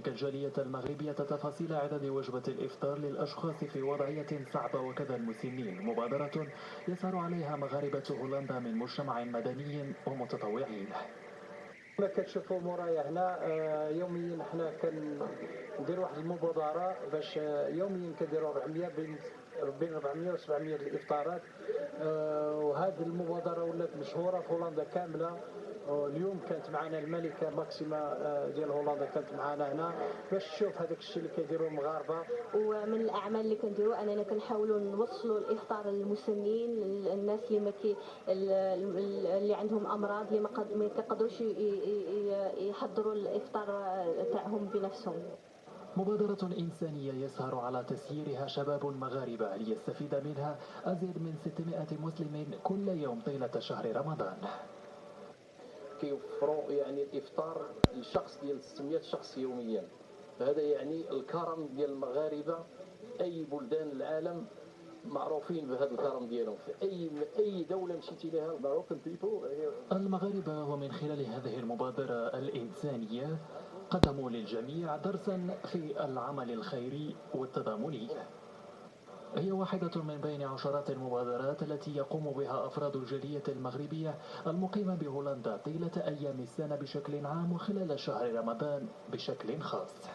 تشارك الجالية المغربية تفاصيل إعداد وجبة الإفطار للأشخاص في وضعية صعبة وكذا المسنين، مبادرة يسعى عليها مغاربة هولندا من مجتمع مدني ومتطوعين. كما كتشوفوا مورايا هنا يوميا حنا كنديروا واحد المبادره باش يوميا كنديروا 400 بين 400 و 700 الافطارات. وهذه المبادره ولات مشهوره في هولندا كامله. اليوم كانت معنا الملكه ماكسيما ديال هولندا كانت معنا هنا باش تشوف هذاك الشيء اللي كيديروا المغاربه. ومن الاعمال اللي كنديروا اننا كنحاولوا نوصلوا الافطار للمسنين، الناس اللي عندهم امراض اللي ما كيقدروش يحضروا الافطار تاعهم بنفسهم. مبادرة إنسانية يسهر على تسييرها شباب مغاربة ليستفيد منها أزيد من 600 مسلم كل يوم طيلة شهر رمضان. كيوفروا يعني الافطار لشخص ديال 600 شخص يوميا. هذا يعني الكرم ديال المغاربه. اي بلدان العالم معروفين بهذا الكرم ديالهم، في اي دوله مشيتي لها المغاربة ومن خلال هذه المبادرة الإنسانية قدموا للجميع درسا في العمل الخيري والتضامني. هي واحدة من بين عشرات المبادرات التي يقوم بها أفراد الجالية المغربية المقيمة بهولندا طيلة أيام السنة بشكل عام وخلال شهر رمضان بشكل خاص.